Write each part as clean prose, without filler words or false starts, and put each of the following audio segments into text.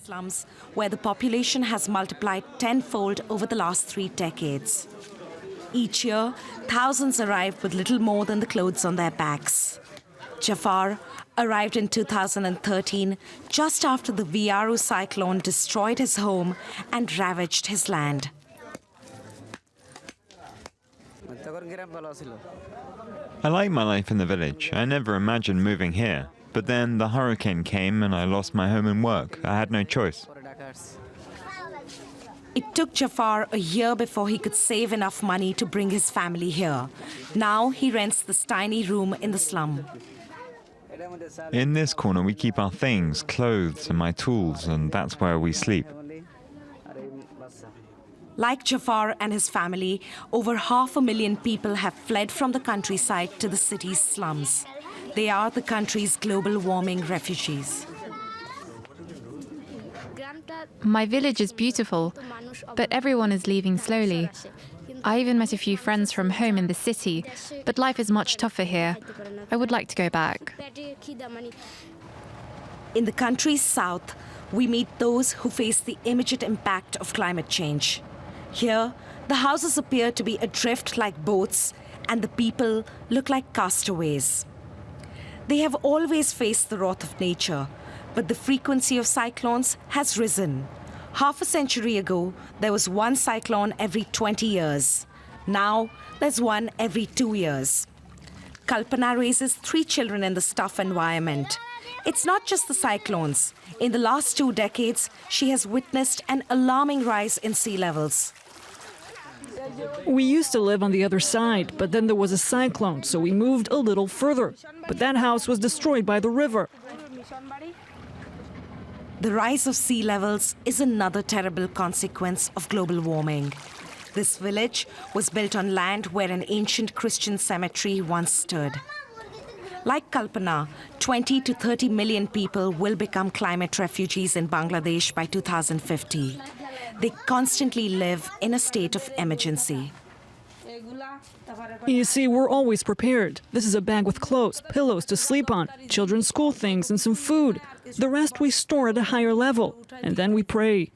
slums where the population has multiplied tenfold over the last 3 decades. Each year, thousands arrive with little more than the clothes on their backs. JAFFAR arrived in 2013, just after the Viaru cyclone destroyed his home and ravaged his land. I like my life in the village. I never imagined moving here. But then the hurricane came and I lost my home and work. I had no choice. It took JAFFAR a year before he could save enough money to bring his family here. Now he rents this tiny room in the slum. In this corner we keep our things, clothes and my tools, and that's where we sleep. Like JAFFAR and his family, over 500,000 people have fled from the countryside to the city's slums. They are the country's global warming refugees. My village is beautiful, but everyone is leaving slowly. I even met a few friends from home in the city, but life is much tougher here. I would like to go back. In the country's south, we meet those who face the immediate impact of climate change. Here, the houses appear to be adrift like boats, and the people look like castaways. They have always faced the wrath of nature, but the frequency of cyclones has risen. Half a century ago, there was one cyclone every 20 years. Now, there's one every 2 years. Kalpana raises 3 children in this tough environment. It's not just the cyclones. In the last 2 decades, she has witnessed an alarming rise in sea levels. We used to live on the other side, but then there was a cyclone, so we moved a little further. But that house was destroyed by the river. The rise of sea levels is another terrible consequence of global warming. This village was built on land where an ancient Christian cemetery once stood. Like Kalpana, 20 to 30 million people will become climate refugees in Bangladesh by 2050. They constantly live in a state of emergency. You see, we're always prepared. This is a bag with clothes, pillows to sleep on, children's school things, and some food. The rest we store at a higher level, and then we pray.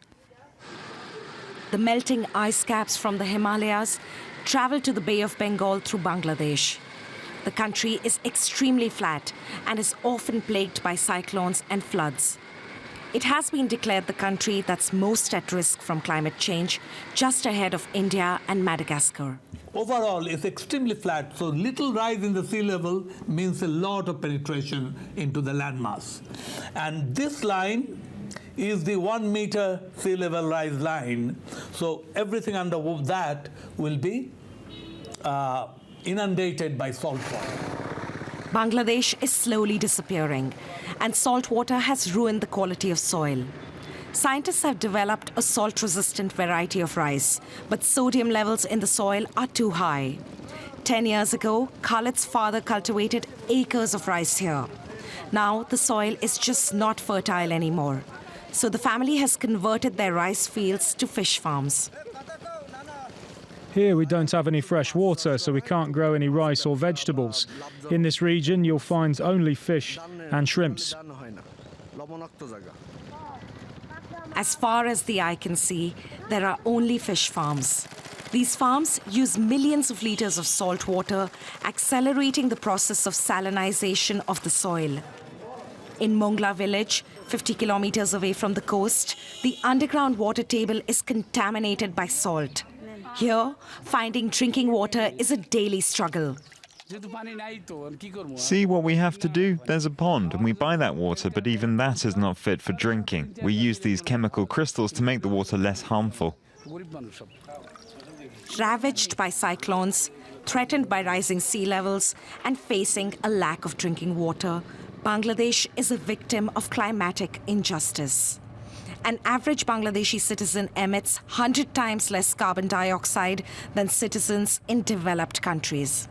The melting ice caps from the Himalayas travel to the Bay of Bengal through Bangladesh. The country is extremely flat and is often plagued by cyclones and floods. It has been declared the country that's most at risk from climate change, just ahead of India and Madagascar. Overall, it's extremely flat, so little rise in the sea level means a lot of penetration into the landmass. And this line is the 1 meter sea level rise line, so everything under that will be inundated by salt water. Bangladesh is slowly disappearing, and salt water has ruined the quality of soil. Scientists have developed a salt-resistant variety of rice, but sodium levels in the soil are too high. 10 years ago, Khalid's father cultivated acres of rice here. Now, the soil is just not fertile anymore. So the family has converted their rice fields to fish farms. Here we don't have any fresh water, so we can't grow any rice or vegetables. In this region, you'll find only fish and shrimps. As far as the eye can see, there are only fish farms. These farms use millions of liters of salt water, accelerating the process of salinization of the soil. In Mongla village, 50 kilometers away from the coast, the underground water table is contaminated by salt. Here, finding drinking water is a daily struggle. See what we have to do? There's a pond and we buy that water, but even that is not fit for drinking. We use these chemical crystals to make the water less harmful. Ravaged by cyclones, threatened by rising sea levels, and facing a lack of drinking water, Bangladesh is a victim of climatic injustice. An average Bangladeshi citizen emits 100 times less carbon dioxide than citizens in developed countries.